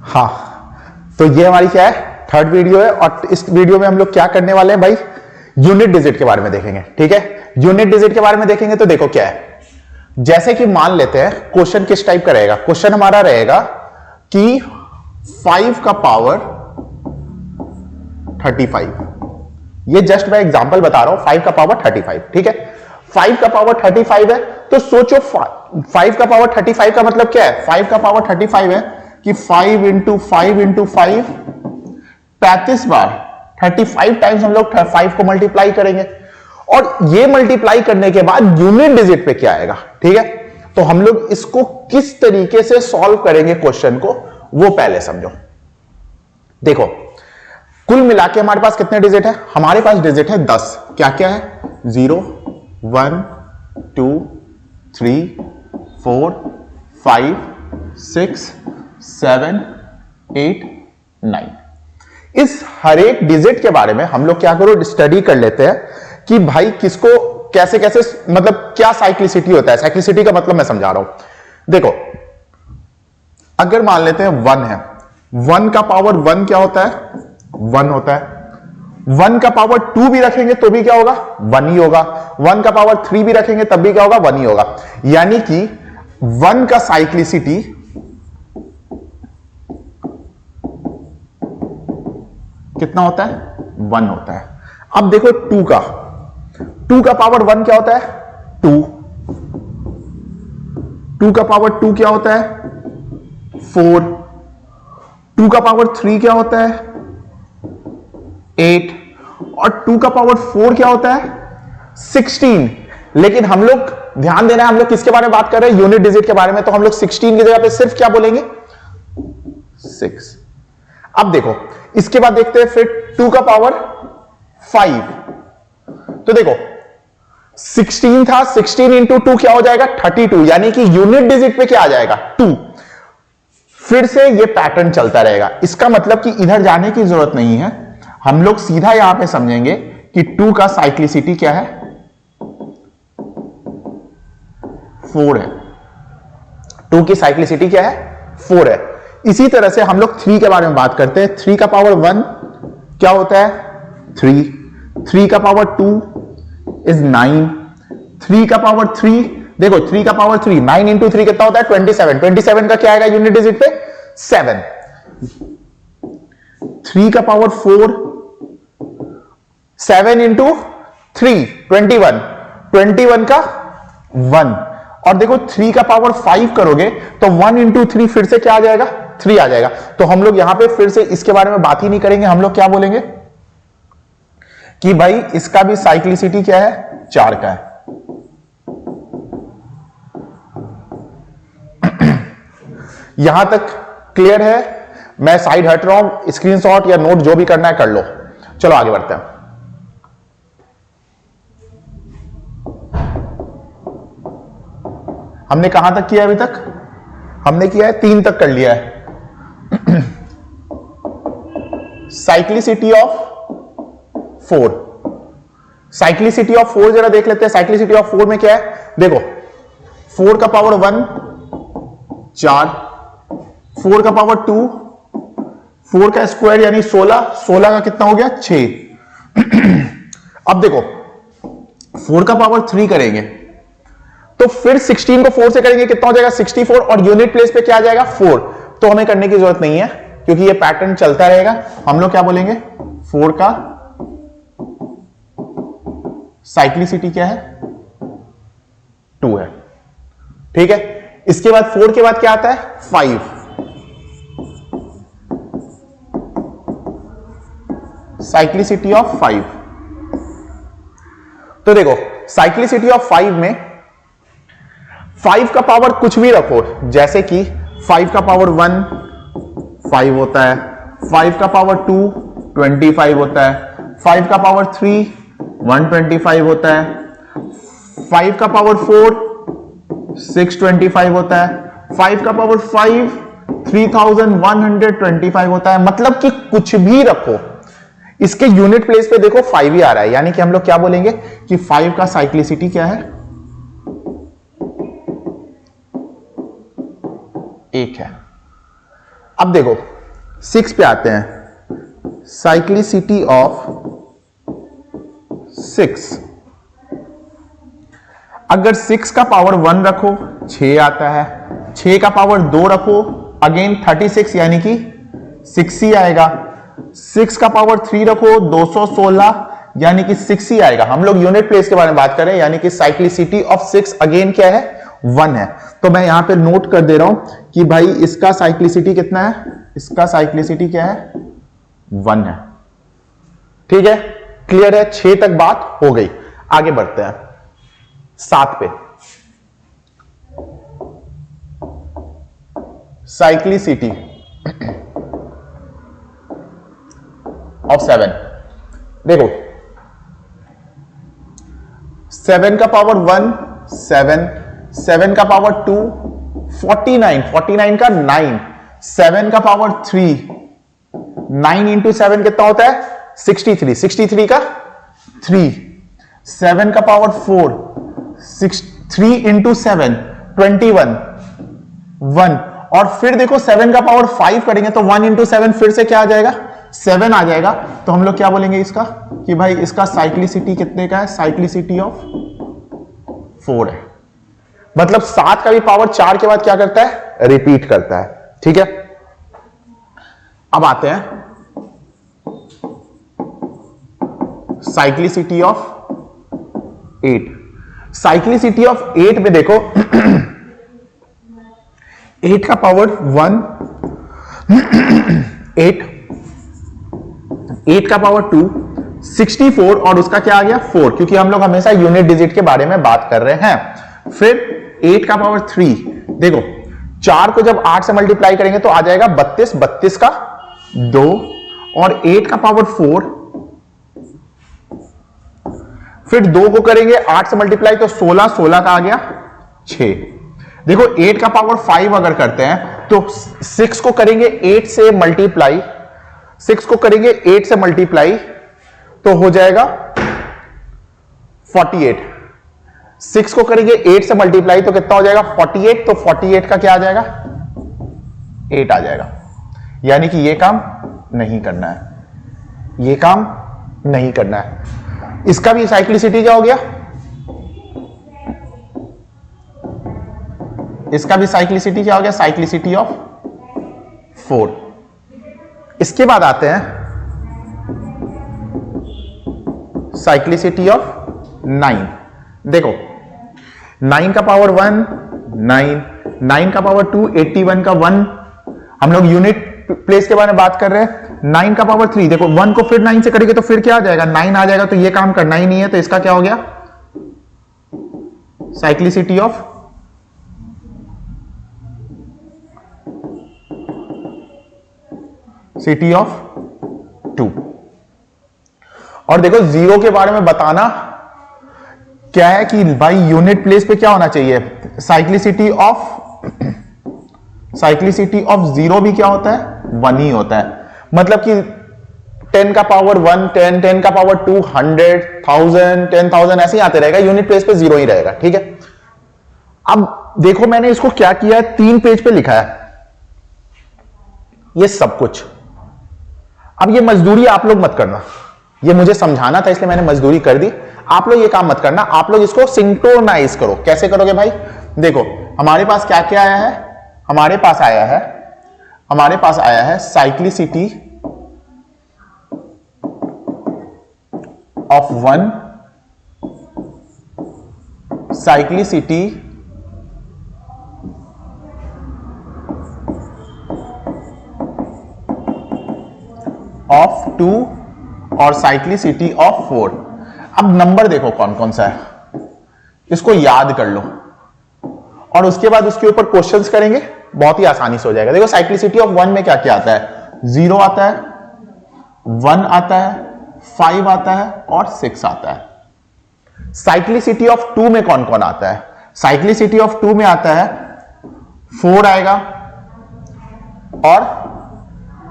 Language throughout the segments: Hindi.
हाँ, तो ये हमारी क्या है, थर्ड वीडियो है। और इस वीडियो में हम लोग क्या करने वाले हैं भाई, यूनिट डिजिट के बारे में देखेंगे। ठीक है, यूनिट डिजिट के बारे में देखेंगे तो देखो क्या है, जैसे कि मान लेते हैं क्वेश्चन किस टाइप का रहेगा। क्वेश्चन हमारा रहेगा कि 5 का पावर 35, ये जस्ट मैं एग्जांपल बता रहा हूं, 5 का पावर 35। ठीक है, 5 का पावर 35 है, तो सोचो 5 का पावर 35 का मतलब क्या है, 5 का पावर 35 है कि 5 इंटू 5 इंटू 5 35 बार, 35 टाइम्स हम लोग 5 को मल्टीप्लाई करेंगे, और ये मल्टीप्लाई करने के बाद यूनिट डिजिट पे क्या आएगा। ठीक है, तो हम लोग इसको किस तरीके से सॉल्व करेंगे क्वेश्चन को, वो पहले समझो। देखो, कुल मिला के हमारे पास कितने डिजिट है, हमारे पास डिजिट है 10। क्या क्या है, 0 1 2 3 4 5 6 7 8 9। इस हर एक डिजिट के बारे में हम लोग क्या करो, स्टडी कर लेते हैं कि भाई किसको कैसे कैसे, मतलब क्या साइक्लिसिटी होता है। साइक्लिसिटी का मतलब मैं समझा रहा हूं। देखो, अगर मान लेते हैं 1 है, 1 का पावर 1 क्या होता है, 1 होता है। 1 का पावर 2 भी रखेंगे तो भी क्या होगा, 1 ही होगा। 1 का पावर 3 भी रखेंगे तब भी क्या होगा, 1 ही होगा। यानी कि 1 का साइक्लिसिटी कितना होता है, 1 होता है। अब देखो 2 का पावर 1 क्या होता है, 2 का पावर 2 क्या होता है, 4। 2 का पावर 3 क्या होता है, 8। और 2 का पावर 4 क्या होता है, 16। लेकिन हम लोग ध्यान देना है, हम लोग किसके बारे में बात कर रहे हैं, यूनिट डिजिट के बारे में। तो हम लोग 16 की जगह पे सिर्फ क्या बोलेंगे, 6। अब देखो, इसके बाद देखते हैं फिर 2 का पावर 5। तो देखो 16 था, 16 इंटू 2 क्या हो जाएगा, 32। यानी कि यूनिट डिजिट पे क्या आ जाएगा, 2। फिर से ये पैटर्न चलता रहेगा। इसका मतलब कि इधर जाने की जरूरत नहीं है, हम लोग सीधा यहां पे समझेंगे कि 2 का साइक्लिसिटी क्या है, 4 है। 2 की साइक्लिसिटी क्या है, 4 है। इसी तरह से हम लोग 3 के बारे में बात करते हैं। 3 का पावर 1 क्या होता है, 3। 3 का पावर 2 इज 9। 3 का पावर 3, देखो 3 का पावर 3, 9 इंटू 3 कितना होता है, 27। 27 का क्या आएगा यूनिट डिजिट पे, 7। 3 का पावर 4, 7 इंटू 3 21, 21 का 1। और देखो 3 का पावर 5 करोगे तो 1 इंटू 3 फिर से क्या आ जाएगा, 3 आ जाएगा। तो हम लोग यहां पे फिर से इसके बारे में बात ही नहीं करेंगे। हम लोग क्या बोलेंगे कि भाई इसका भी साइक्लिसिटी क्या है, 4 का है। यहां तक क्लियर है, मैं साइड हट रहा हूं, स्क्रीनशॉट या नोट जो भी करना है कर लो। चलो आगे बढ़ते हैं। हमने कहां तक किया अभी तक, हमने किया है 3 तक कर लिया है। साइक्लिसिटी ऑफ 4, साइक्लिसिटी ऑफ 4 जरा देख लेते हैं। साइक्लिसिटी ऑफ 4 में क्या है, देखो 4 का पावर 1 4, 4 का पावर 2, 4 का स्क्वायर यानी 16, 16 का कितना हो गया, 6। अब देखो 4 का पावर 3 करेंगे तो फिर 16 को 4 से करेंगे, कितना हो जाएगा, 64। और यूनिट प्लेस पे क्या आ जाएगा, 4। तो हमें करने की जरूरत नहीं है क्योंकि ये पैटर्न चलता रहेगा। हम लोग क्या बोलेंगे, 4 का साइक्लिसिटी क्या है, 2 है। ठीक है, इसके बाद 4 के बाद क्या आता है, 5। Cyclicity of 5। तो देखो साइक्लिसिटी ऑफ 5 में 5 का पावर कुछ भी रखो, जैसे कि 5 का पावर 1 5 होता है, 5 का पावर 2 25 होता है, 5 का पावर 3 125 होता है, 5 का पावर 4 625 होता है, 5 का पावर 5 3125 होता है। मतलब कि कुछ भी रखो, इसके यूनिट प्लेस पे देखो 5 ही आ रहा है। यानी कि हम लोग क्या बोलेंगे कि 5 का साइक्लिसिटी क्या है, 1 है। अब देखो 6 पे आते हैं, साइक्लिसिटी ऑफ 6। अगर 6 का पावर 1 रखो 6 आता है, 6 का पावर 2 रखो अगेन 36 यानी कि 6 ही आएगा, 6 का पावर 3 रखो 216 यानी कि 6 ही आएगा। हम लोग यूनिट प्लेस के बारे में बात करें, यानी कि साइक्लिसिटी ऑफ 6 अगेन क्या है, 1 है। तो मैं यहां पे नोट कर दे रहा हूं कि भाई इसका साइक्लिसिटी कितना है, इसका साइक्लिसिटी क्या है, 1 है। ठीक है, क्लियर है, 6 तक बात हो गई। आगे बढ़ते हैं 7 पे। साइक्लिसिटी ऑफ 7, देखो 7 का पावर 1 7, 7 का पावर 2 49, 49 का 9, 7 का पावर 3 9 इंटू 7 कितना होता है 63, 63 का 3, 7 का पावर 4 3 इंटू 7 21 1, और फिर देखो 7 का पावर 5 करेंगे तो 1 इंटू 7 फिर से क्या आ जाएगा, 7 आ जाएगा। तो हम लोग क्या बोलेंगे इसका कि भाई इसका साइक्लिसिटी कितने का है, साइक्लिसिटी ऑफ 4 है। मतलब 7 का भी पावर 4 के बाद क्या करता है, रिपीट करता है। ठीक है, अब आते हैं साइक्लिसिटी ऑफ 8। साइक्लिसिटी ऑफ 8 में देखो 8 का पावर 1 8 का पावर 2 64, और उसका क्या आ गया 4, क्योंकि हम लोग हमेशा यूनिट डिजिट के बारे में बात कर रहे हैं। फिर 8 का पावर 3, देखो 4 को जब 8 से मल्टीप्लाई करेंगे तो आ जाएगा 32, 32 का 2, और 8 का पावर 4, फिर 2 को करेंगे 8 से मल्टीप्लाई तो 16, 16 का आ गया 6। देखो 8 का पावर 5 अगर करते हैं तो 6 को करेंगे 8 से मल्टीप्लाई, 6 को करेंगे 8 से मल्टीप्लाई तो हो जाएगा 48, 6 को करेंगे 8 से मल्टीप्लाई तो कितना हो जाएगा 48, तो 48 का क्या आ जाएगा 8 आ जाएगा। यानी कि ये काम नहीं करना है, ये काम नहीं करना है। इसका भी साइक्लिसिटी क्या हो गया, इसका भी साइक्लिसिटी क्या हो गया, साइक्लिसिटी ऑफ 4। इसके बाद आते हैं साइक्लिसिटी ऑफ 9। देखो 9 का पावर 1 9, 9 का पावर 2 81 का 1, हम लोग यूनिट प्लेस के बारे में बात कर रहे हैं। 9 का पावर 3, देखो 1 को फिर 9 से करेंगे तो फिर क्या आ जाएगा 9 आ जाएगा, तो ये काम करना ही नहीं है, तो इसका क्या हो गया साइक्लिसिटी ऑफ 2। और देखो 0 के बारे में बताना क्या है कि भाई यूनिट प्लेस पे क्या होना चाहिए, साइक्लिसिटी ऑफ 0 भी क्या होता है 1 ही होता है। मतलब कि 10 का पावर 1 10, 10 का पावर 2 100, 1000, 10,000 ऐसे ही आते रहेगा, यूनिट प्लेस पे 0 ही रहेगा। ठीक है, अब देखो मैंने इसको क्या किया है, 3 पेज पे लिखा है ये सब कुछ। अब ये मजदूरी आप लोग मत करना, ये मुझे समझाना था इसलिए मैंने मजदूरी कर दी। आप लोग ये काम मत करना, आप लोग इसको सिंक्रोनाइज करो। कैसे करोगे भाई, देखो हमारे पास क्या क्या आया है, हमारे पास आया है साइक्लिसिटी ऑफ 1, साइक्लिसिटी ऑफ 2 और साइक्लिसिटी ऑफ 4। अब नंबर देखो कौन कौन सा है, इसको याद कर लो और उसके बाद उसके ऊपर क्वेश्चंस करेंगे, बहुत ही आसानी से हो जाएगा। देखो साइक्लिसिटी ऑफ 1 में क्या क्या आता है, 0 आता है, 1 आता है, 5 आता है और 6 आता है। साइक्लिसिटी ऑफ 2 में कौन कौन आता है, साइक्लिसिटी ऑफ 2 में आता है 4 आएगा और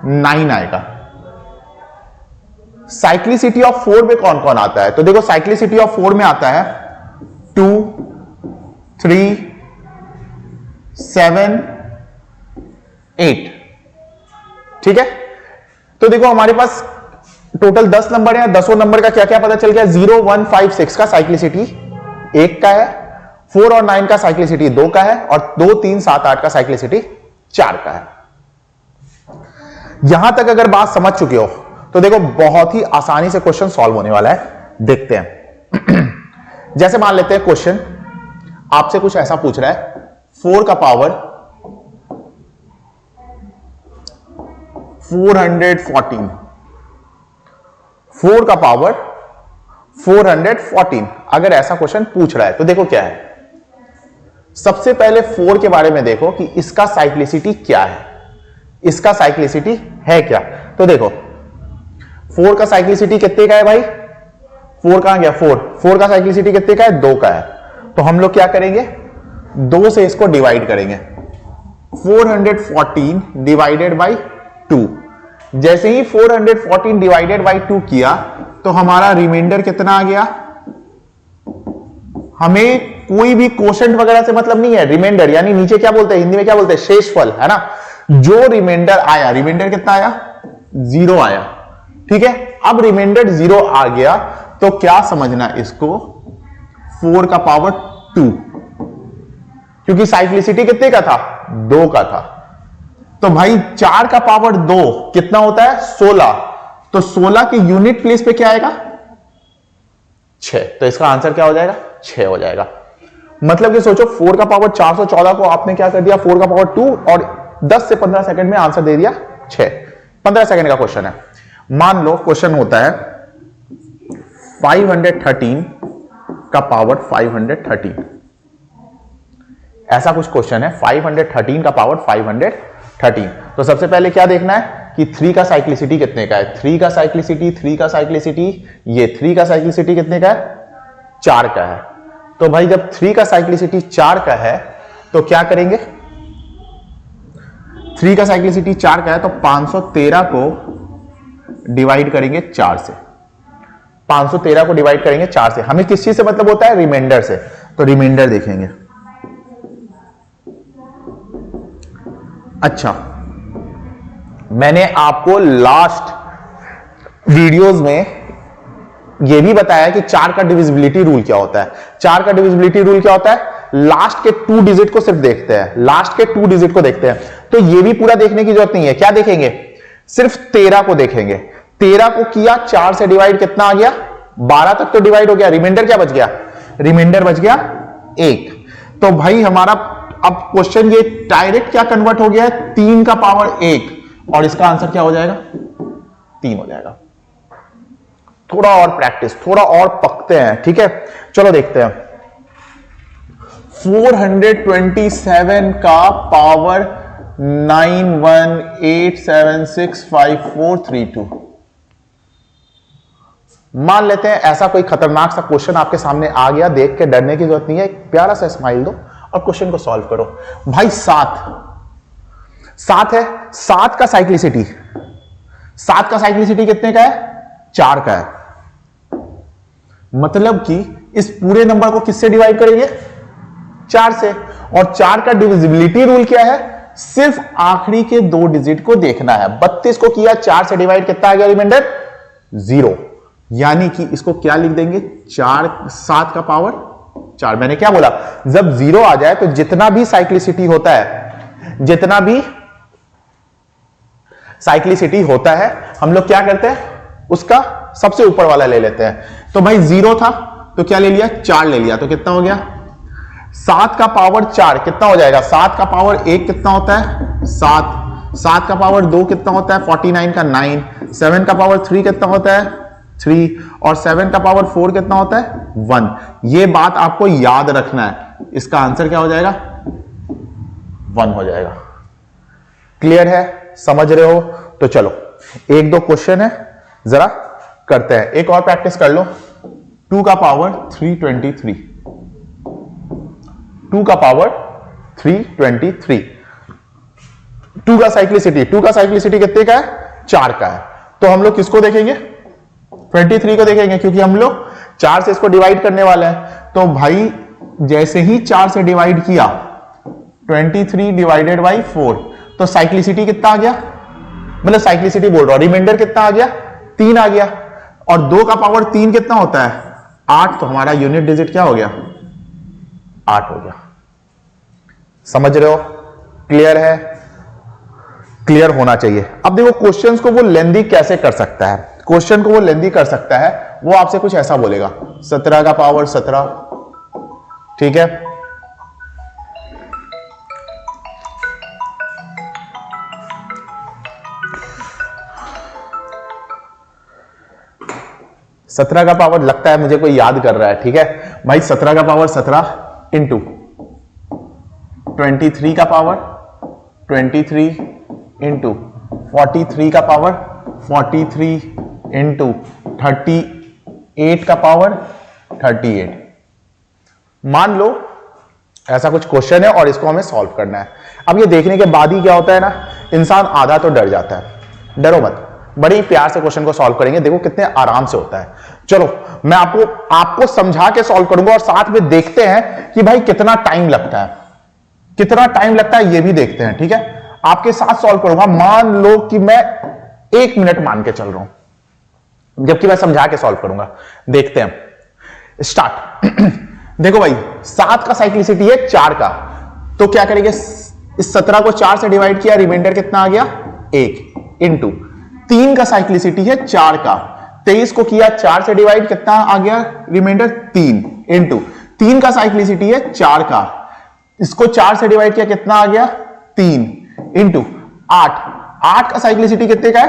9 आएगा। साइक्लिसिटी ऑफ 4 में कौन कौन आता है, तो देखो साइक्लिसिटी ऑफ 4 में आता है 2 3 7 8। ठीक है, तो देखो हमारे पास टोटल 10 नंबर है, 10 नंबर का क्या क्या पता चल गया। 0, 1, 5, 6 का साइक्लिसिटी 1 का है, 4 और 9 का साइक्लिसिटी 2 का है, और 2, 3, 7, 8 का साइक्लिसिटी 4 का है। यहां तक अगर बात समझ चुके हो तो देखो बहुत ही आसानी से क्वेश्चन सॉल्व होने वाला है। देखते हैं। जैसे मान लेते हैं क्वेश्चन आपसे कुछ ऐसा पूछ रहा है, 4 का पावर 414, 4 का पावर 414 अगर ऐसा क्वेश्चन पूछ रहा है तो देखो क्या है। सबसे पहले 4 के बारे में देखो कि इसका साइक्लिसिटी क्या है, इसका साइक्लिसिटी है क्या। तो देखो 4 का साइक्लिसिटी कितने का है भाई, 4 कहां गया, 4 का साइक्लिसिटी कितने का है, 2 का है। तो हम लोग क्या करेंगे, 2 से इसको डिवाइड करेंगे, 414 डिवाइडेड बाई 2। जैसे ही 414 डिवाइडेड बाई 2 किया तो हमारा रिमाइंडर कितना आ गया। हमें कोई भी क्वोशंट वगैरह से मतलब नहीं है, रिमाइंडर यानी नीचे क्या बोलते हैं, हिंदी में क्या बोलते हैं, शेषफल, है ना। जो रिमाइंडर आया, रिमाइंडर कितना आया, 0 आया, ठीक है। अब रिमाइंडर 0 आ गया तो क्या समझना इसको, 4 का पावर 2, क्योंकि साइक्लिसिटी कितने का था, 2 का था। तो भाई 4 का पावर 2 कितना होता है, 16। तो 16 के यूनिट प्लेस पे क्या आएगा, 6। तो इसका आंसर क्या हो जाएगा, 6 हो जाएगा। मतलब कि सोचो 4 का पावर 414 को आपने क्या कर दिया, 4 का पावर 2 और 10 से 15 सेकंड में आंसर दे दिया 6। 15 सेकंड का क्वेश्चन है। मान लो क्वेश्चन होता है 513 का पावर 513, ऐसा कुछ क्वेश्चन है। 513 का पावर 513। तो सबसे पहले क्या देखना है कि 3 का साइक्लिसिटी कितने का है, 3 का साइक्लिसिटी, 3 का साइक्लिसिटी, ये 3 का साइक्लिसिटी कितने का है, 4 का है। तो भाई जब 3 का साइक्लिसिटी 4 का है तो क्या करेंगे, 3 का साइक्लिसिटी 4 का है तो 513 को डिवाइड करेंगे 4 से, 513 को डिवाइड करेंगे 4 से। हमें किस चीज से मतलब होता है, रिमाइंडर से। तो रिमाइंडर देखेंगे। अच्छा, मैंने आपको लास्ट वीडियोस में यह भी बताया कि 4 का डिविजिबिलिटी रूल क्या होता है। 4 का डिविजिबिलिटी रूल क्या होता है, लास्ट के 2 डिजिट को सिर्फ देखते हैं, लास्ट के 2 डिजिट को देखते हैं। तो यह भी पूरा देखने की जरूरत नहीं है। क्या देखेंगे, सिर्फ 13 को देखेंगे। 13 को किया 4 से डिवाइड, कितना आ गया, 12 तक तो डिवाइड हो गया। रिमाइंडर क्या बच गया, रिमाइंडर बच गया 1। तो भाई हमारा अब क्वेश्चन ये डायरेक्ट क्या कन्वर्ट हो गया है, 3 का पावर 1, और इसका आंसर क्या हो जाएगा, 3 हो जाएगा। थोड़ा और प्रैक्टिस, थोड़ा और पकते हैं, ठीक है। चलो देखते हैं। 427 का पावर 91876543 मान लेते हैं ऐसा कोई खतरनाक सा क्वेश्चन आपके सामने आ गया। देख के डरने की जरूरत नहीं है, एक प्यारा सा स्माइल दो और क्वेश्चन को सॉल्व करो। भाई 7 है, 7 का साइक्लिसिटी, 7 का साइक्लिसिटी कितने का है, 4 का है। मतलब कि इस पूरे नंबर को किससे डिवाइड करेंगे, 4 से। और 4 का डिविजिबिलिटी रूल क्या है, सिर्फ आखिरी के 2 डिजिट को देखना है। 32 को किया 4 से डिवाइड, कितना आ गया रिमाइंडर, 0। यानी कि इसको क्या लिख देंगे, 7 का पावर 4। मैंने क्या बोला, जब 0 आ जाए तो जितना भी साइक्लिसिटी होता है, जितना भी साइक्लिसिटी होता है, हम लोग क्या करते हैं, उसका सबसे ऊपर वाला ले लेते हैं। तो भाई 0 था तो क्या ले लिया, 4 ले लिया, तो कितना हो गया, 7 का पावर 4 कितना हो जाएगा, 7 का पावर 1 कितना होता है, 7, 7 का पावर 2 कितना होता है, 49 का 9, 7 का पावर 3 कितना होता है, 3, और 7 का पावर 4 कितना होता है, 1। ये बात आपको याद रखना है। इसका आंसर क्या हो जाएगा, 1 हो जाएगा। क्लियर है, समझ रहे हो। तो चलो 1-2 क्वेश्चन है, जरा करते हैं। एक और प्रैक्टिस कर लो। 2 का पावर 323, 2 का पावर 323, 2 का साइक्लिसिटी, 2 का साइक्लिसिटी कितने का है, 4 का है। तो हम लोग किसको देखेंगे, 23 को देखेंगे, क्योंकि हम लोग 4 से इसको डिवाइड करने वाले हैं। तो भाई जैसे ही 4 से डिवाइड किया, 23 डिवाइडेड बाई 4, तो साइक्लिसिटी कितना आ गया, मतलब साइक्लिसिटी बोल रहा हूं, रिमाइंडर कितना आ गया 3 आ गया, और 2 का पावर 3 कितना होता है 8, तो हमारा यूनिट डिजिट क्या हो गया 8 हो गया। समझ रहे हो? क्लियर है? क्लियर होना चाहिए। अब देखो क्वेश्चंस को वो लेंदी कैसे कर सकता है, क्वेश्चन को वो लेंदी कर सकता है, वो आपसे कुछ ऐसा बोलेगा 17 का पावर 17, ठीक है, सत्रह का पावर लगता है मुझे कोई याद कर रहा है, ठीक है भाई, 17 का पावर 17 इंटू 23 का पावर 23 इंटू 43 का पावर 43 इंटू 38 का पावर 38। मान लो ऐसा कुछ क्वेश्चन है और इसको हमें सॉल्व करना है। अब ये देखने के बाद ही क्या होता है ना, इंसान आधा तो डर जाता है। डरो मत, बड़े ही प्यार से क्वेश्चन को सॉल्व करेंगे, देखो कितने आराम से होता है। चलो मैं आपको समझा के सॉल्व करूंगा और साथ में देखते हैं कि भाई कितना टाइम लगता है, कितना टाइम लगता है ये भी देखते हैं, ठीक है। आपके साथ सॉल्व करूंगा, मान लो कि मैं 1 मिनट मान के चल रहा हूं, जबकि मैं समझा के सॉल्व करूंगा। देखते हैं, स्टार्ट। देखो भाई 7 का साइक्लिसिटी है 4 का, तो क्या करेंगे, इस 17 को 4 से डिवाइड किया, रिमाइंडर कितना आ गया 1, इंटू 3 का साइक्लिसिटी है 4 का, 23 को किया 4 से डिवाइड, कितना आ गया रिमाइंडर 3, इंटू 3 का साइक्लिसिटी है 4 का, इसको 4 से डिवाइड किया, कितना आ गया 3, इंटू 8, 8 का साइक्लिसिटी कितने का है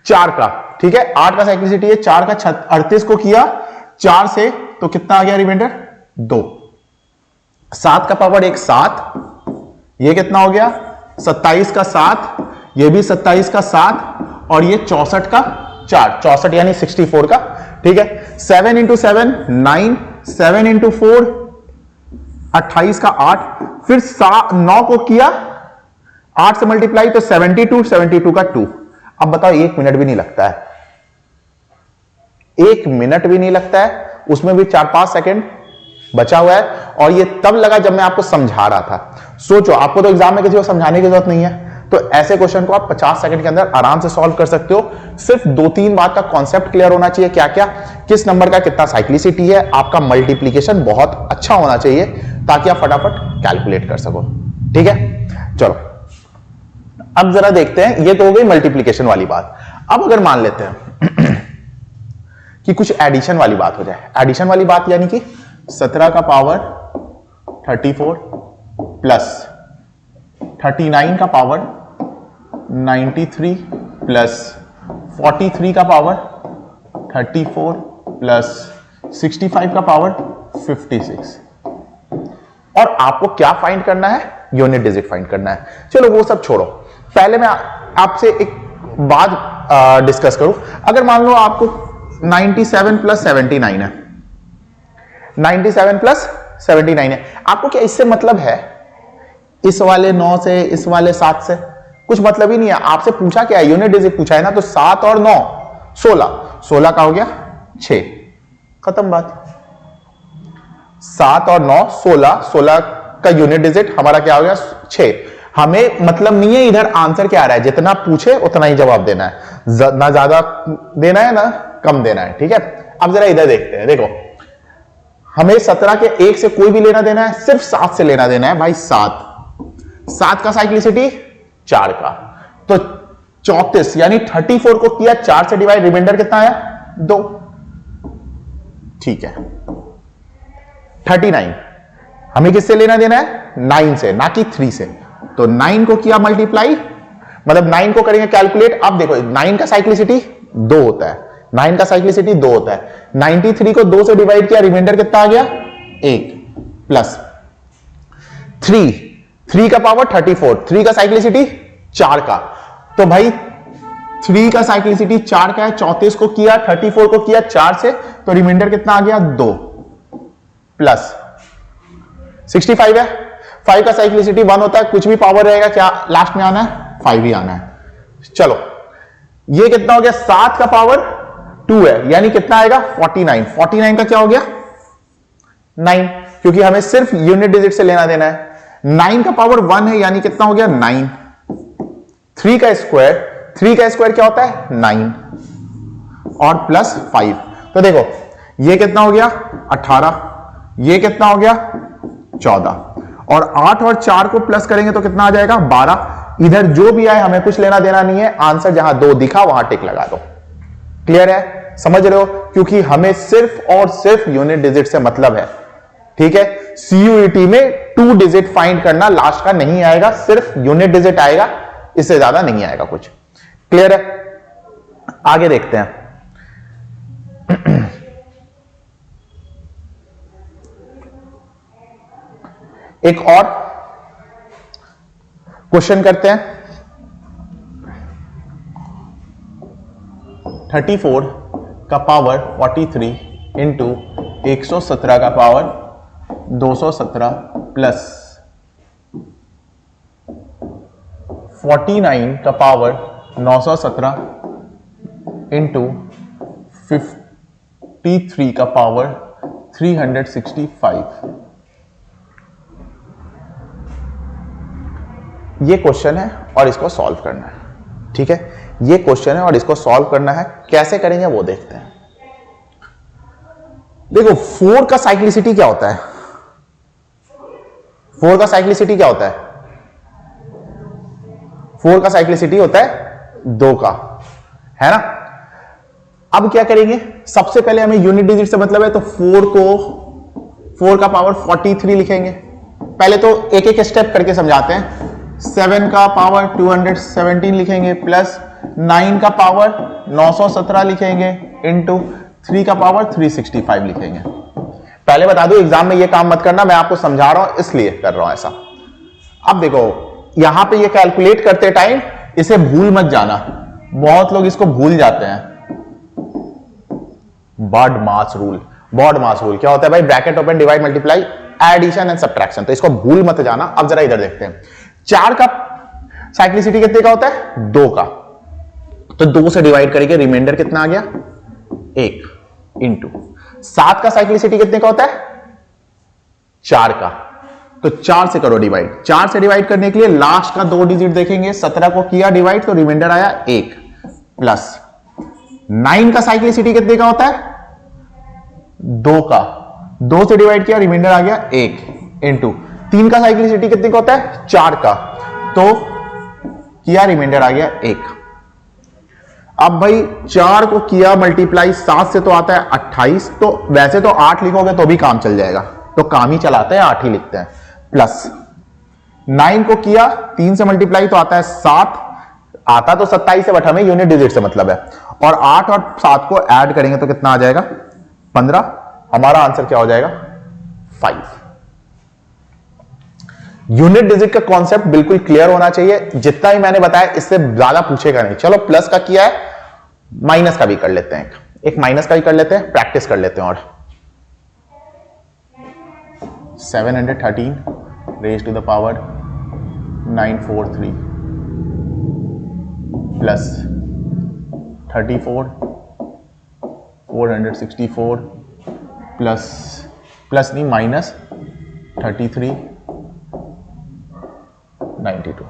4 का, ठीक है, 8 का साइक्लिसिटी है 4 का, 38 को किया 4 से, तो कितना आ गया रिमाइंडर 2, 7 का पावर 1 7, ये कितना हो गया 27 का 7, ये भी 27 का 7, और ये 64 का 4, 64 यानी 64 का, ठीक है। 7 इंटू 7 9, 7 इंटू 4 28 का 8, फिर 9 को किया 8 से मल्टीप्लाई, तो 72, 72 का 2। अब बताओ 1 मिनट भी नहीं लगता है, 1 मिनट भी नहीं लगता है, उसमें भी 4-5 सेकेंड बचा हुआ है, और ये तब लगा जब मैं आपको समझा रहा था। सोचो, आपको तो एग्जाम में किसी को समझाने की जरूरत नहीं है, तो ऐसे क्वेश्चन को आप 50 सेकंड के अंदर आराम से सॉल्व कर सकते हो। सिर्फ 2-3 बात का कॉन्सेप्ट क्लियर होना चाहिए, क्या क्या, किस नंबर का कितना साइक्लिसिटी है, आपका मल्टीप्लीकेशन बहुत अच्छा होना चाहिए ताकि आप फटाफट कैलकुलेट कर सको, ठीक है। चलो अब जरा देखते हैं, ये तो हो गई मल्टीप्लीकेशन वाली बात। अब अगर मान लेते हैं कि कुछ एडिशन वाली बात हो जाए, एडिशन वाली बात यानी कि 17 का पावर 34 प्लस 39 का पावर 93 प्लस 43 का पावर 34 प्लस 65 का पावर 56, और आपको क्या फाइंड करना है, यूनिट डिजिट फाइंड करना है। चलो वो सब छोड़ो, पहले मैं आपसे एक बात डिस्कस करूं। अगर मान लो आपको 97 प्लस 79 है, 97 प्लस 79 है, आपको क्या इससे मतलब है, इस वाले 9 से, इस वाले 7 से कुछ मतलब ही नहीं है। आपसे पूछा क्या है, यूनिट डिजिट पूछा है ना, तो 7 और 9 16, 16 का हो गया 6, खत्म बात। 7 और 9 16, 16 का यूनिट डिजिट हमारा क्या हो गया 6। हमें मतलब नहीं है इधर आंसर क्या आ रहा है, जितना पूछे उतना ही जवाब देना है, ना ज्यादा देना है ना कम देना है, ठीक है। अब जरा इधर देखते हैं, देखो हमें 17 के 1 से कोई भी लेना देना है, सिर्फ 7 से लेना देना है भाई। 7 का साइक्लिसिटी 4 का, तो 34 यानी 34 को किया 4 से डिवाइड, रिमाइंडर कितना आया 2, ठीक है। 39 हमें किससे लेना देना है, 9 से, ना कि 3 से, तो 9 को किया मल्टीप्लाई, मतलब 9 को करेंगे कैलकुलेट। अब देखो 9 का साइक्लिसिटी 2 होता है, 9 का साइक्लिसिटी 2 होता है, 93 को 2 से डिवाइड किया, रिमाइंडर कितना आ गया 1, प्लस 3 का पावर 34, 3 का साइक्लिसिटी 4 का, तो भाई 3 का साइक्लिसिटी 4 का है, 34 को किया 34 को किया 4 से, तो रिमाइंडर कितना आ गया 2, प्लस 65 है। 5 का साइक्लिसिटी 1 होता है, कुछ भी पावर रहेगा क्या लास्ट में आना है 5 ही आना है। चलो ये कितना हो गया, 7 का पावर 2 है, यानी कितना आएगा 49, 49 का क्या हो गया 9, क्योंकि हमें सिर्फ यूनिट डिजिट से लेना देना है। 9 का पावर 1 है, यानी कितना हो गया 9। 3 का स्क्वायर, 3 का स्क्वायर क्या होता है 9 और प्लस 5, तो देखो ये कितना हो गया 18, ये कितना हो गया 14, और 8 और 4 को प्लस करेंगे तो कितना आ जाएगा 12। इधर जो भी आए हमें कुछ लेना देना नहीं है, आंसर जहां 2 दिखा वहां टिक लगा दो। क्लियर है, समझ रहे हो, क्योंकि हमें सिर्फ और सिर्फ यूनिट डिजिट से मतलब है। ठीक है, सीयूईटी में 2 डिजिट फाइंड करना लास्ट का नहीं आएगा, सिर्फ यूनिट डिजिट आएगा, इससे ज्यादा नहीं आएगा कुछ। क्लियर है, आगे देखते हैं। एक और क्वेश्चन करते हैं। 34 का पावर 43 इंटू 117 का पावर 217 प्लस 49 का पावर 917 इंटू 53 का पावर 365। ये क्वेश्चन है और इसको सॉल्व करना है। ठीक है, ये क्वेश्चन है और इसको सॉल्व करना है, कैसे करेंगे वो देखते हैं। देखो 4 का साइक्लिसिटी क्या होता है, 4 का साइक्लिसिटी क्या होता है, 4 का साइक्लिसिटी होता है 2 का, है ना। अब क्या करेंगे, सबसे पहले हमें यूनिट डिजिट से मतलब है, तो 4 का पावर 43 लिखेंगे। पहले तो एक एक स्टेप करके समझाते हैं। 7 का पावर 217 लिखेंगे, प्लस 9 का पावर 917 लिखेंगे, इंटू 3 का पावर 365 लिखेंगे। पहले बता दूं एग्जाम में ये काम मत करना, मैं आपको समझा रहा हूं इसलिए कर रहा हूं ऐसा। अब देखो यहां पे ये कैलकुलेट करते टाइम इसे भूल मत जाना, बहुत लोग इसको भूल जाते हैं। BODMAS rule, BODMAS rule क्या होता है भाई, bracket open divide multiply addition and subtraction, तो इसको भूल मत जाना। अब जरा इधर देखते हैं, 4 का साइक्लिसिटी कितने का होता है 2 का, तो 2 से डिवाइड करेंगे, रिमाइंडर कितना आ गया 1, इंटू 7 का साइक्लिसिटी कितने का होता है 4 का, तो 4 से करो डिवाइड। 4 से डिवाइड करने के लिए लास्ट का 2 डिजिट देखेंगे, 17 को किया डिवाइड तो रिमाइंडर आया 1, प्लस 9 का साइक्लिसिटी कितने का होता है 2 का, 2 से डिवाइड किया रिमाइंडर आ गया 1, इंटू 3 का साइक्लिसिटी कितने का होता है 4 का, तो किया रिमाइंडर आ गया 1। अब भाई 4 को किया मल्टीप्लाई 7 से तो आता है 28, तो वैसे तो 8 लिखोगे तो भी काम चल जाएगा, तो काम ही चलाते हैं 8 ही लिखते हैं, प्लस 9 को किया 3 से मल्टीप्लाई तो आता है 7, आता तो 27 है बट हमें यूनिट डिजिट से मतलब है, और 8 और 7 को ऐड करेंगे तो कितना आ जाएगा 15। हमारा आंसर क्या हो जाएगा 5। यूनिट डिजिट का कॉन्सेप्ट बिल्कुल क्लियर होना चाहिए, जितना ही मैंने बताया इससे ज्यादा पूछेगा नहीं। चलो प्लस का किया है, माइनस का भी कर लेते हैं, एक माइनस का भी कर लेते हैं, प्रैक्टिस कर लेते हैं। और 713 raise to the power 943 plus 34 464 plus नहीं माइनस 33 92।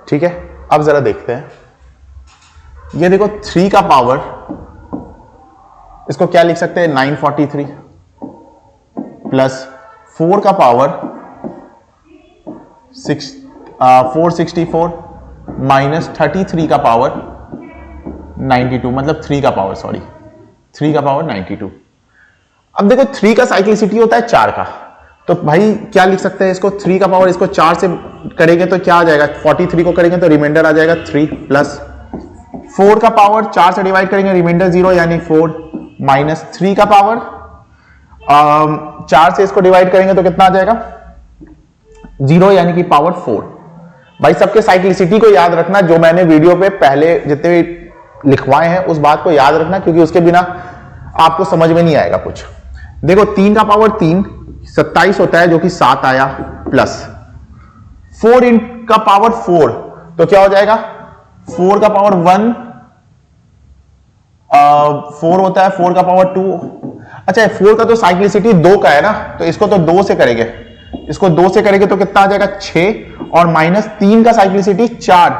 ठीक है, अब जरा देखते हैं, ये देखो 3 का पावर, इसको क्या लिख सकते हैं 943 प्लस 4 का पावर 464 माइनस 33 का पावर 92, मतलब 3 का पावर 92। अब देखो 3 का साइक्लिसिटी होता है 4 का, तो भाई क्या लिख सकते हैं इसको, 3 का पावर, इसको 4 से करेंगे तो क्या आ जाएगा 43 को करेंगे तो रिमाइंडर आ जाएगा 3, प्लस 4 का पावर 4 से डिवाइड करेंगे रिमाइंडर 0 यानी 4, माइनस 3 का पावर 4 से इसको डिवाइड करेंगे तो कितना आ जाएगा 0 यानी कि पावर 4। भाई सबके साइक्लिसिटी को याद रखना, जो मैंने वीडियो पे पहले जितने भी लिखवाए हैं उस बात को याद रखना, क्योंकि उसके बिना आपको समझ में नहीं आएगा कुछ। देखो 3 का पावर 3 27 होता है जो कि 7 आया, प्लस 4 का पावर 4 तो क्या हो जाएगा 4 का पावर 1 4 होता है, 4 का पावर 2, अच्छा 4 का तो साइक्लिसिटी 2 का है ना, तो इसको तो 2 से करेंगे इसको 2 से करेंगे तो कितना आ जाएगा 6 और -3 का साइक्लिसिटी 4,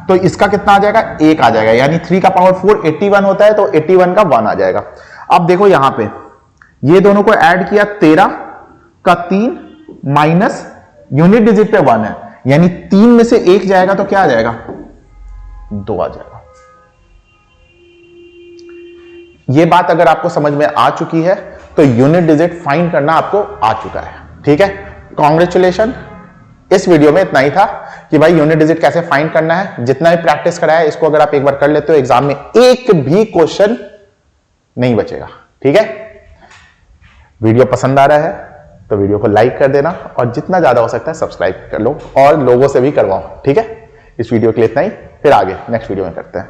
तो इसका कितना आ जाएगा 1 आ जाएगा, यानी 3 का पावर 4 81 होता है, तो 81 का 1 आ जाएगा। अब देखो यहां पे ये दोनों को ऐड किया 13 का 3 माइनस यूनिट डिजिट पे 1 है, यानी 3 में से 1 जाएगा तो क्या आ जाएगा 2 आ जाएगा। ये बात अगर आपको समझ में आ चुकी है तो यूनिट डिजिट फाइंड करना आपको आ चुका है, ठीक है। कॉन्ग्रेचुलेशन, इस वीडियो में इतना ही था कि भाई यूनिट डिजिट कैसे फाइंड करना है। जितना भी प्रैक्टिस कराया है इसको अगर आप एक बार कर लेते हो एग्जाम में एक भी क्वेश्चन नहीं बचेगा, ठीक है। वीडियो पसंद आ रहा है तो वीडियो को लाइक कर देना और जितना ज्यादा हो सकता है सब्सक्राइब कर लो और लोगों से भी करवाओ, ठीक है। इस वीडियो के लिए इतना ही, फिर आगे नेक्स्ट वीडियो में करते हैं।